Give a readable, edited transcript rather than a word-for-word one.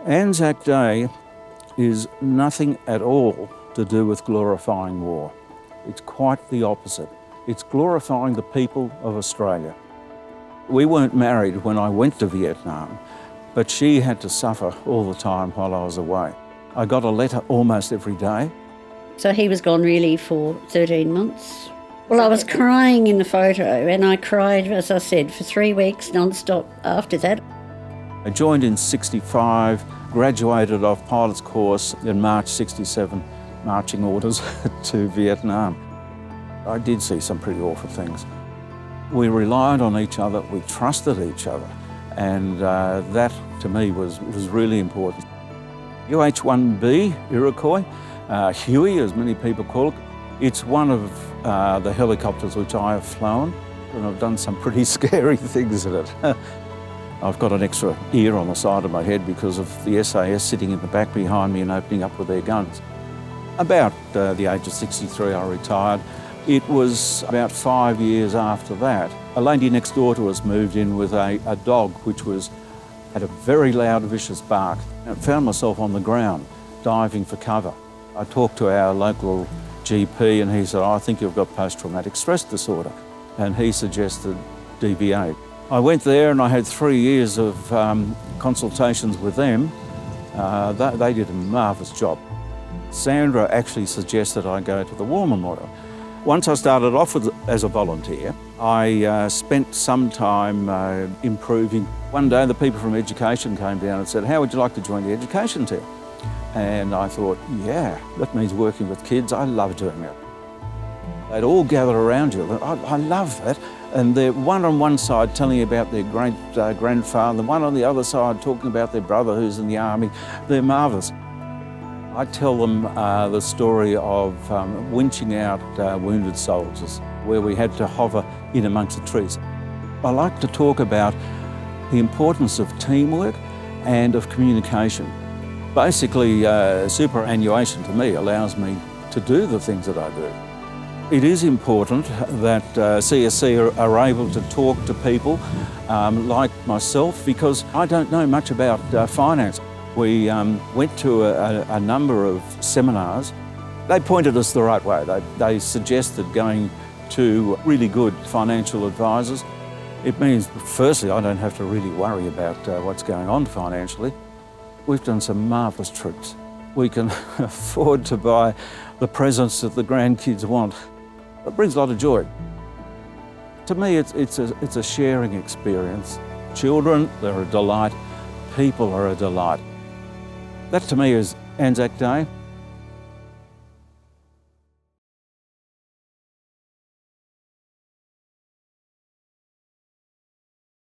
Anzac Day is nothing at all to do with glorifying war. It's quite the opposite. It's glorifying the people of Australia. We weren't married when I went to Vietnam, but she had to suffer all the time while I was away. I got a letter almost every day. So he was gone really for 13 months. Well, I was crying in the photo, and I cried, as I said, for 3 weeks non-stop after that. I joined in '65, graduated off pilot's course in March '67, marching orders to Vietnam. I did see some pretty awful things. We relied on each other, we trusted each other, and that to me was really important. UH-1B, Iroquois, Huey as many people call it, it's one of the helicopters which I have flown, and I've done some pretty scary things in it. I've got an extra ear on the side of my head because of the SAS sitting in the back behind me and opening up with their guns. About the age of 63 I retired. It was about 5 years after that. A lady next door to us moved in with a dog which had a very loud, vicious bark. I found myself on the ground, diving for cover. I talked to our local GP and he said, I think you've got post-traumatic stress disorder. And he suggested DVA. I went there and I had 3 years of consultations with them. They did a marvellous job. Sandra actually suggested I go to the War Memorial. Once I started off as a volunteer, I spent some time improving. One day the people from education came down and said, how would you like to join the education team? And I thought, yeah, that means working with kids. I love doing that. They'd all gather around you. I love that. And they're one on one side telling you about their great-grandfather, one on the other side talking about their brother who's in the army. They're marvellous. I tell them the story of winching out wounded soldiers, where we had to hover in amongst the trees. I like to talk about the importance of teamwork and of communication. Basically, superannuation to me allows me to do the things that I do. It is important that CSC are able to talk to people like myself because I don't know much about finance. We went to a number of seminars. They pointed us the right way. They suggested going to really good financial advisors. It means, firstly, I don't have to really worry about what's going on financially. We've done some marvellous trips. We can afford to buy the presents that the grandkids want. It brings a lot of joy. To me, it's a sharing experience. Children, they're a delight. People are a delight. That to me is Anzac Day.